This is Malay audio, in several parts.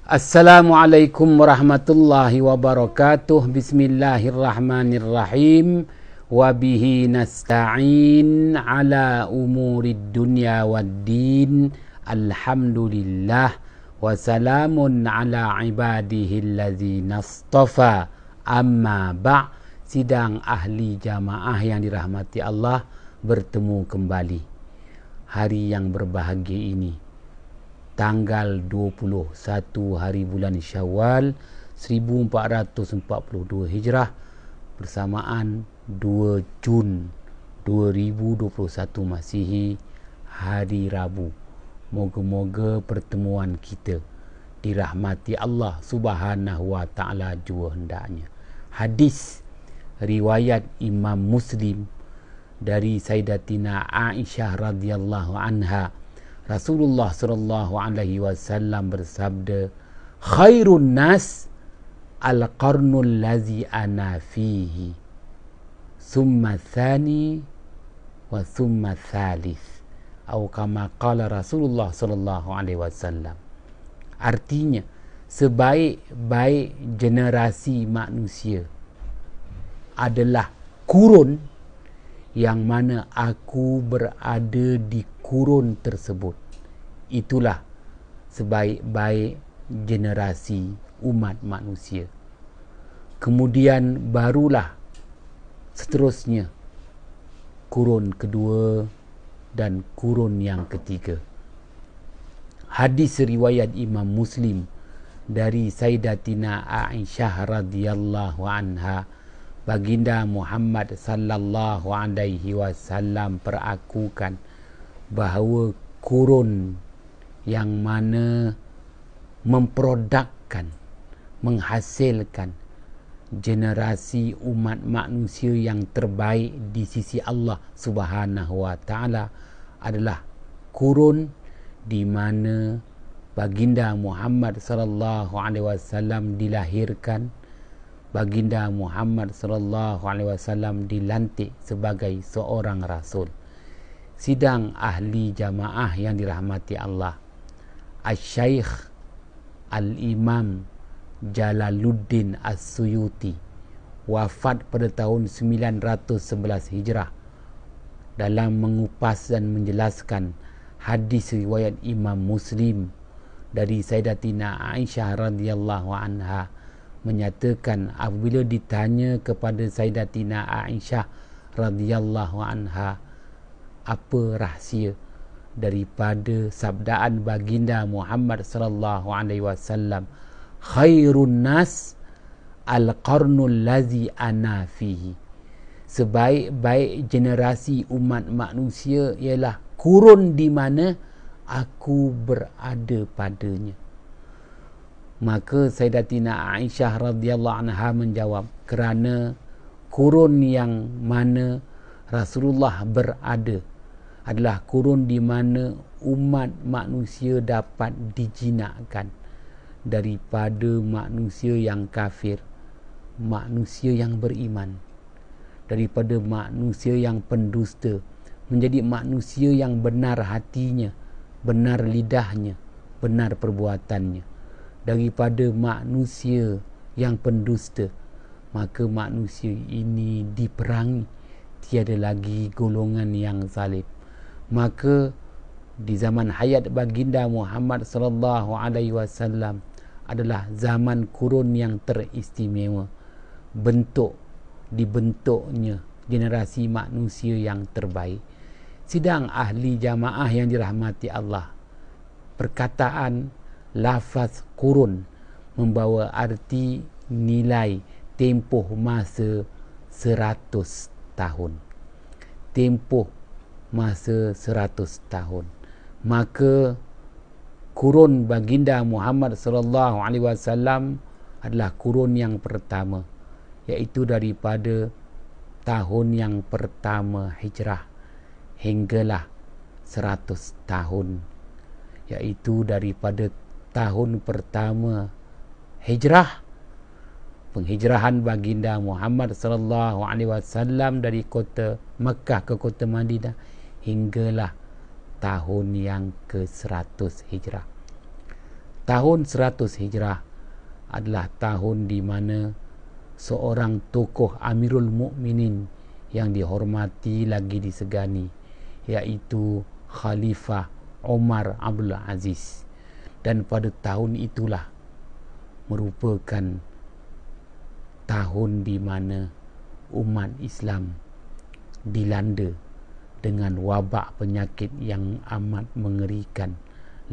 Assalamualaikum warahmatullahi wabarakatuh. Bismillahirrahmanirrahim. Wabihi nasta'in ala umurid dunya waddin. Alhamdulillah. Wassalamun ala ibadihi allazina astafa. Amma ba' sidang ahli jamaah yang dirahmati Allah bertemu kembali hari yang berbahagia ini, tanggal 21 hari bulan Syawal 1442 Hijrah bersamaan 2 Jun 2021 Masihi, hari Rabu. Moga-moga pertemuan kita dirahmati Allah Subhanahu wa taala jua hendaknya. Hadis riwayat Imam Muslim dari Sayyidatina Aisyah radhiyallahu anha, Rasulullah sallallahu alaihi wasallam bersabda, khairun nas al-qarnul lazi ana fihi, summa thani wa summa thalith, atau kama qala Rasulullah sallallahu alaihi wasallam. Artinya, sebaik-baik generasi manusia adalah kurun yang mana aku berada di kurun tersebut. Itulah sebaik-baik generasi umat manusia. Kemudian barulah seterusnya kurun kedua dan kurun yang ketiga. Hadis riwayat Imam Muslim dari Sayyidatina Aisyah radhiyallahu anha, Baginda Muhammad sallallahu alaihi wasallam perakukan bahawa kurun yang mana memprodukkan, menghasilkan generasi umat manusia yang terbaik di sisi Allah Subhanahu wa taala adalah kurun di mana Baginda Muhammad sallallahu alaihi wasallam dilahirkan, Baginda Muhammad sallallahu alaihi wasallam dilantik sebagai seorang rasul. Sidang ahli jamaah yang dirahmati Allah, Asy-Syaikh Al-Imam Jalaluddin As-Suyuti wafat pada tahun 911 Hijrah. Dalam mengupas dan menjelaskan hadis riwayat Imam Muslim dari Sayyidatina Aisyah radhiyallahu anha, menyatakan apabila ditanya kepada Sayyidatina Aisyah radhiyallahu anha apa rahsia daripada sabdaan Baginda Muhammad sallallahu alaihi wasallam, khairun nas al-qarnul lazi ana fihi, sebaik-baik generasi umat manusia ialah kurun di mana aku berada padanya. Maka Sayyidatina Aisyah radhiyallahu anha menjawab, kerana kurun yang mana Rasulullah berada adalah kurun di mana umat manusia dapat dijinakkan daripada manusia yang kafir, manusia yang beriman, daripada manusia yang pendusta menjadi manusia yang benar hatinya, benar lidahnya, benar perbuatannya. Daripada manusia yang pendusta, maka manusia ini diperangi, tiada lagi golongan yang zalim. Maka di zaman hayat Baginda Muhammad sallallahu alaihi wasallam adalah zaman kurun yang teristimewa, dibentuknya generasi manusia yang terbaik. Sidang ahli jamaah yang dirahmati Allah, perkataan lafaz kurun membawa arti nilai tempoh masa 100 tahun. Tempoh masa 100 tahun. Maka kurun Baginda Muhammad sallallahu alaihi wasallam adalah kurun yang pertama, iaitu daripada tahun yang pertama Hijrah hinggalah 100 tahun, iaitu daripada tahun pertama Hijrah, penghijrahan Baginda Muhammad sallallahu alaihi wasallam dari kota Mekah ke kota Madinah, hinggalah tahun yang ke-100 Hijrah. Tahun 100 Hijrah adalah tahun di mana seorang tokoh Amirul Mukminin yang dihormati lagi disegani, iaitu Khalifah Umar Abdul Aziz. Dan pada tahun itulah merupakan tahun di mana umat Islam dilanda dengan wabak penyakit yang amat mengerikan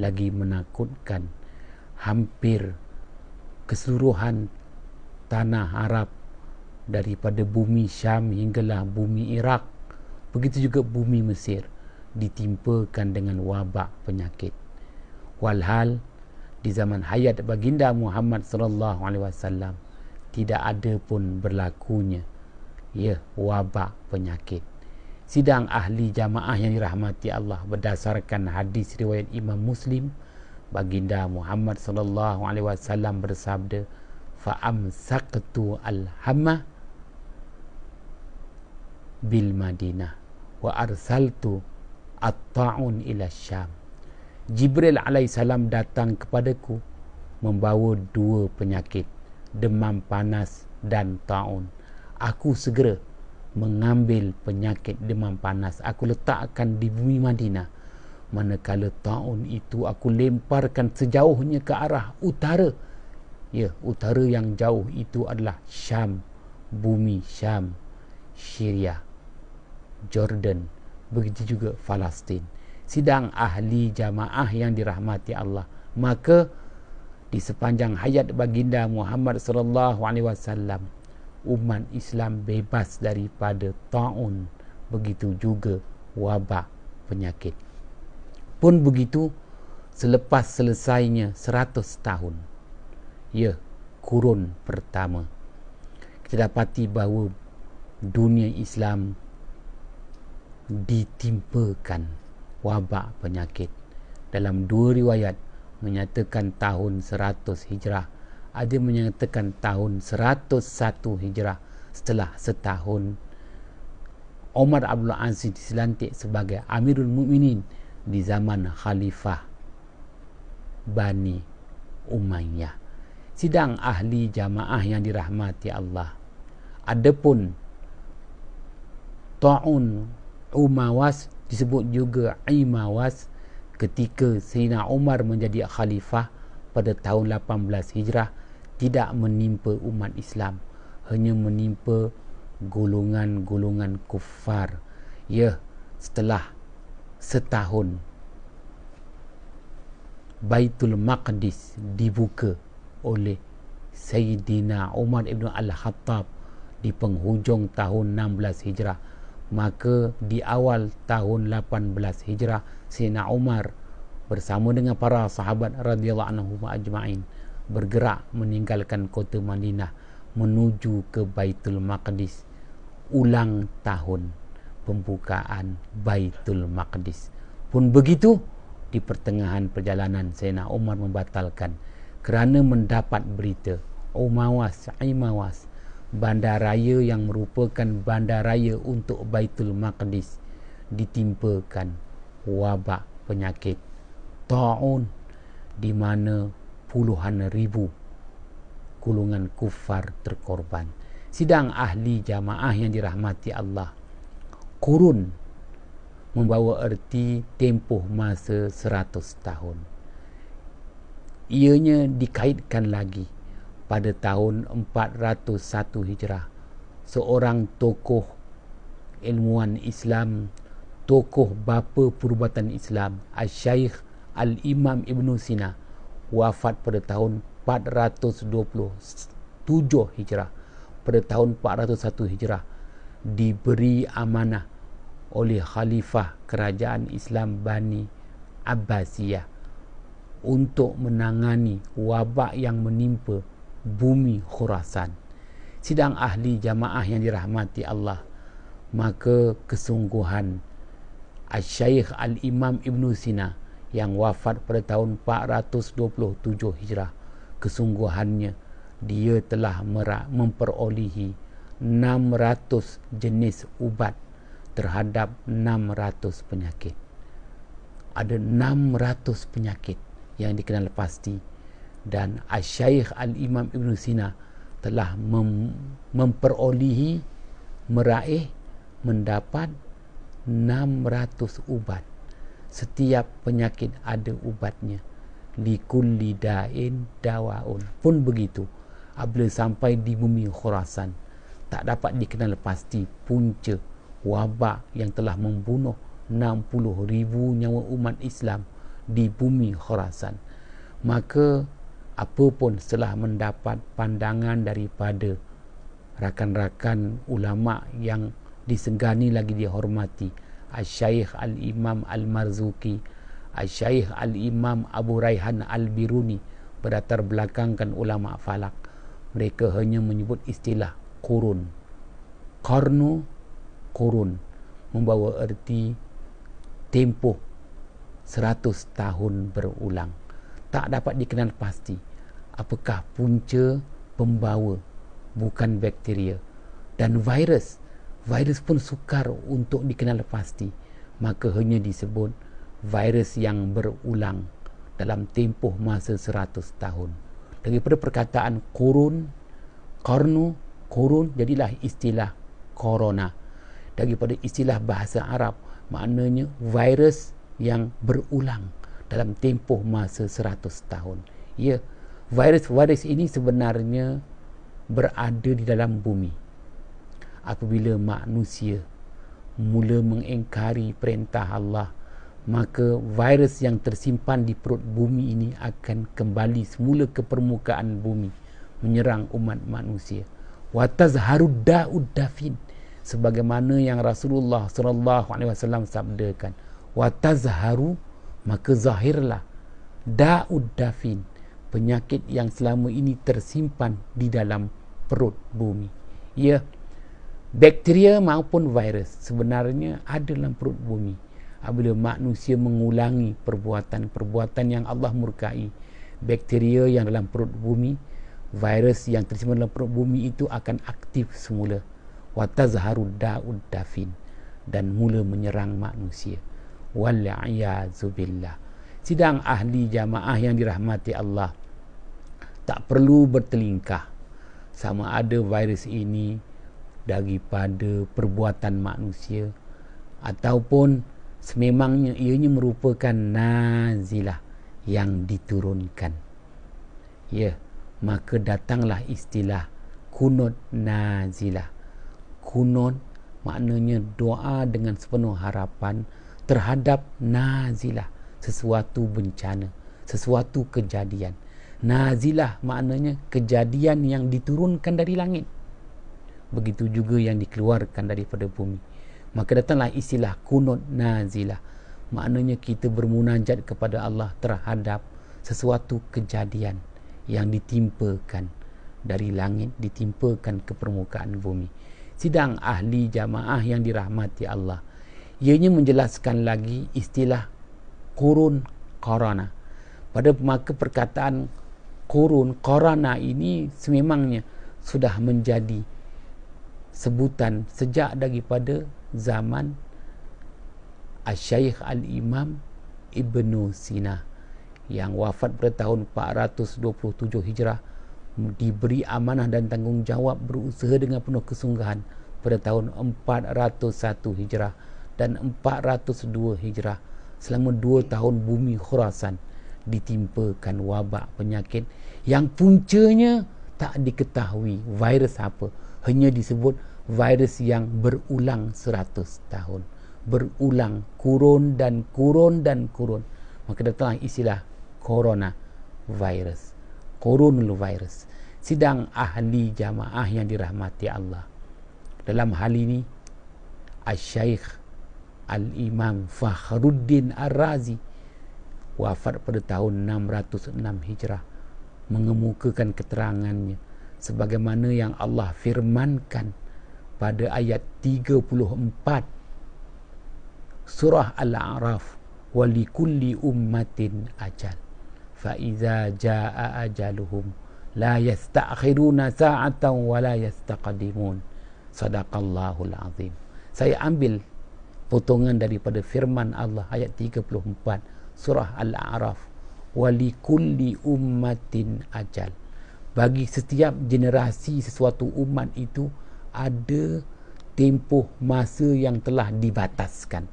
lagi menakutkan. Hampir keseluruhan tanah Arab, daripada bumi Syam hinggalah bumi Iraq, begitu juga bumi Mesir, ditimpakan dengan wabak penyakit. Walhal di zaman hayat baginda Muhammad sallallahu alaihi wasallam tidak ada pun berlakunya wabak penyakit. Sidang ahli jamaah yang dirahmati Allah, berdasarkan hadis riwayat Imam Muslim, baginda Muhammad sallallahu alaihi wasallam bersabda, fa amsaktu al-hamma bil Madinah wa arsaltu at-ta'un ila Syam. Jibril alaihissalam datang kepadaku membawa dua penyakit, demam panas dan ta'un. Aku segera mengambil penyakit demam panas, aku letakkan di bumi Madinah. Manakala ta'un itu aku lemparkan sejauhnya ke arah utara. Utara yang jauh itu adalah Syam, bumi Syam, Syria, Jordan, begitu juga Palestin. Sidang ahli jamaah yang dirahmati Allah, maka di sepanjang hayat baginda Muhammad sallallahu alaihi wasallam, umat Islam bebas daripada ta'un, begitu juga wabak penyakit. Pun begitu, selepas selesainya 100 tahun, kurun pertama, kita dapati bahawa dunia Islam ditimpakan wabak penyakit. Dalam dua riwayat menyatakan tahun 100 Hijrah, ada menyatakan tahun 101 Hijrah. Setelah setahun Umar Abdul Aziz dilantik sebagai Amirul Mukminin di zaman Khalifah Bani Umayyah. Sidang ahli jamaah yang dirahmati Allah, adapun ta'un Umawas, disebut juga Imawas, ketika Sayyidina Umar menjadi khalifah pada tahun 18 Hijrah, tidak menimpa umat Islam, hanya menimpa golongan-golongan kufar. Setelah setahun Baitul Maqdis dibuka oleh Sayyidina Umar ibn Al-Khattab di penghujung tahun 16 Hijrah, maka di awal tahun 18 Hijrah, Sayyidina Umar bersama dengan para sahabat radhiyallahu anhum ajma'in bergerak meninggalkan kota Madinah menuju ke Baitul Maqdis, ulang tahun pembukaan Baitul Maqdis. Pun begitu, di pertengahan perjalanan Sayyidina Umar membatalkan kerana mendapat berita Imawas, bandaraya yang merupakan bandaraya untuk Baitul Maqdis, ditimpakan wabak penyakit ta'un, di mana puluhan ribu golongan kufar terkorban. Sidang ahli jamaah yang dirahmati Allah, kurun membawa erti tempoh masa 100 tahun. Ianya dikaitkan lagi pada tahun 401 Hijrah, seorang tokoh ilmuwan Islam, tokoh bapa perubatan Islam, Al-Syaikh Al-Imam Ibn Sina, wafat pada tahun 427 Hijrah. Pada tahun 401 Hijrah diberi amanah oleh Khalifah Kerajaan Islam Bani Abbasiyah untuk menangani wabak yang menimpa bumi Khurasan. Sidang ahli jamaah yang dirahmati Allah, maka kesungguhan Al-Syaikh Al-Imam Ibn Sina yang wafat pada tahun 427 Hijrah, kesungguhannya dia telah memperolehi 600 jenis ubat terhadap 600 penyakit. Ada 600 penyakit yang dikenal pasti Dan Asy-Syaikh Al-Imam Ibn Sina telah memperolehi, meraih, mendapat 600 ubat. Setiap penyakit ada ubatnya. Likulli da'in dawaun. Pun begitu, apabila sampai di bumi Khurasan, tak dapat dikenal pasti punca wabak yang telah membunuh 60,000 nyawa umat Islam di bumi Khurasan. Maka apapun setelah mendapat pandangan daripada rakan-rakan ulama yang disegani lagi dihormati, Asy-Syaikh Al-Imam Al-Marzuki, Asy-Syaikh Al-Imam Abu Raihan Al-Biruni, berlatar belakangkan ulama falak, mereka hanya menyebut istilah qurun. Qarnu, qurun, membawa erti tempoh 100 tahun berulang. Tak dapat dikenal pasti apakah punca pembawa, bukan bakteria. Dan virus pun sukar untuk dikenal pasti, maka hanya disebut virus yang berulang dalam tempoh masa 100 tahun. Daripada perkataan qurun, qarnu, qurun, jadilah istilah corona. Daripada istilah bahasa Arab, maknanya virus yang berulang dalam tempoh masa 100 tahun. Ya, virus-virus ini sebenarnya berada di dalam bumi. Apabila manusia mula mengingkari perintah Allah, maka virus yang tersimpan di perut bumi ini akan kembali semula ke permukaan bumi, menyerang umat manusia. Wa tazharu da'ud dafin, sebagaimana yang Rasulullah SAW sabdakan, wa tazharu, maka zahirlah, da'ud dafin, penyakit yang selama ini tersimpan di dalam perut bumi. Ya, bakteria maupun virus sebenarnya ada dalam perut bumi. Apabila manusia mengulangi perbuatan-perbuatan yang Allah murkai, bakteria yang dalam perut bumi, virus yang tersimpan dalam perut bumi itu akan aktif semula. Wa tazharu da'ud dafin, dan mula menyerang manusia. Wal'iyazu billah. Sidang ahli jamaah yang dirahmati Allah, tak perlu bertelingkah sama ada virus ini daripada perbuatan manusia ataupun sememangnya ianya merupakan nazilah yang diturunkan. Ya, maka datanglah istilah kunut nazilah. Kunut maknanya doa dengan sepenuh harapan terhadap nazilah, sesuatu bencana, sesuatu kejadian. Nazilah maknanya kejadian yang diturunkan dari langit, begitu juga yang dikeluarkan daripada bumi. Maka datanglah istilah kunut nazilah, maknanya kita bermunajat kepada Allah terhadap sesuatu kejadian yang ditimpakan dari langit, ditimpakan ke permukaan bumi. Sidang ahli jamaah yang dirahmati Allah, ianya menjelaskan lagi istilah qurun qarana. Pada maka perkataan qurun qarana ini sememangnya sudah menjadi sebutan sejak daripada zaman Asy-Syaikh Al-Imam Ibn Sina yang wafat pada tahun 427 Hijrah, diberi amanah dan tanggungjawab berusaha dengan penuh kesungguhan pada tahun 401 Hijrah dan 402 Hijrah. Selama 2 tahun bumi Khurasan ditimpakan wabak penyakit yang puncanya tak diketahui virus apa, hanya disebut virus yang berulang 100 tahun, berulang, kurun dan kurun dan kurun. Maka datanglah istilah corona virus, coronal virus. Sidang ahli jamaah yang dirahmati Allah, dalam hal ini Asy-Syaikh Al-Imam Fakhruddin Ar-Razi wafat pada tahun 606 Hijrah, mengemukakan keterangannya sebagaimana yang Allah firmankan pada ayat 34 surah Al-A'raf, walikulli ummatin ajal fa iza jaa ajaluhum la yasta'khiruna sa'atan wa la yastaqdimun. Sadaqallahul azim. Saya ambil potongan daripada firman Allah ayat 34 surah Al-A'raf, walikulli ummatin ajal. Bagi setiap generasi sesuatu umat itu ada tempoh masa yang telah dibataskan.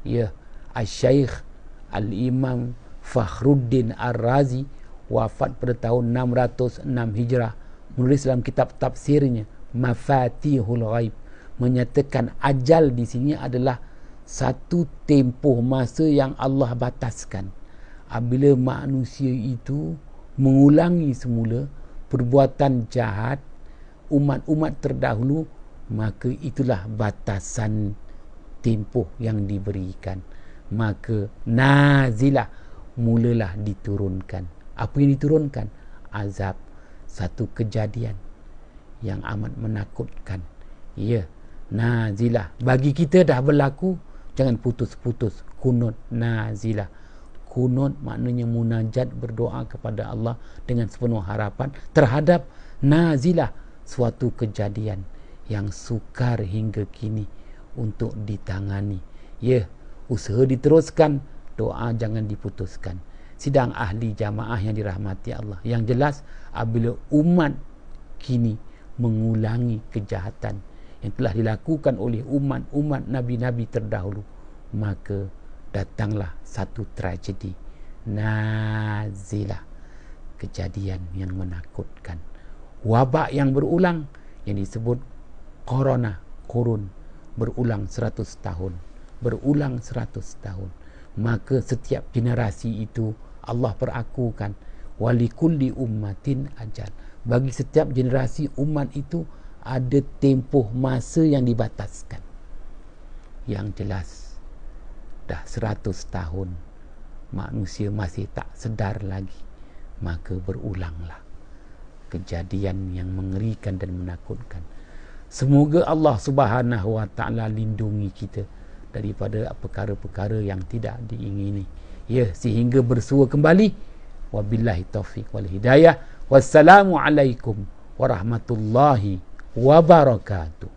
Ya, Al-Syaikh Al-Imam Fakhruddin Ar-Razi wafat pada tahun 606 Hijrah, menulis dalam kitab tafsirnya Mafatihul Ghaib, menyatakan ajal di sini adalah satu tempoh masa yang Allah bataskan. Apabila manusia itu mengulangi semula perbuatan jahat umat-umat terdahulu, maka itulah batasan tempoh yang diberikan. Maka nazilah, mulalah diturunkan. Apa yang diturunkan? Azab, satu kejadian yang amat menakutkan. Ya, nazilah. Bagi kita dah berlaku, jangan putus-putus. Kunut nazilah. Kunut maknanya munajat, berdoa kepada Allah dengan sepenuh harapan terhadap nazilah, suatu kejadian yang sukar hingga kini untuk ditangani. Ya, usaha diteruskan, doa jangan diputuskan. Sidang ahli jamaah yang dirahmati Allah, yang jelas apabila umat kini mengulangi kejahatan yang telah dilakukan oleh umat-umat nabi-nabi terdahulu, maka datanglah satu tragedi nazilah, kejadian yang menakutkan, wabak yang berulang yang disebut corona, kurun, berulang 100 tahun, berulang 100 tahun. Maka setiap generasi itu Allah perakukan walikulli ummatin ajal. Bagi setiap generasi umat itu ada tempoh masa yang dibataskan. Yang jelas dah 100 tahun manusia masih tak sedar lagi, maka berulanglah kejadian yang mengerikan dan menakutkan. Semoga Allah Subhanahu wa taala lindungi kita daripada perkara-perkara yang tidak diingini, ya, sehingga bersua kembali. Wabillahi taufiq wal hidayah. Wassalamu alaikum warahmatullahi wabarakatuh.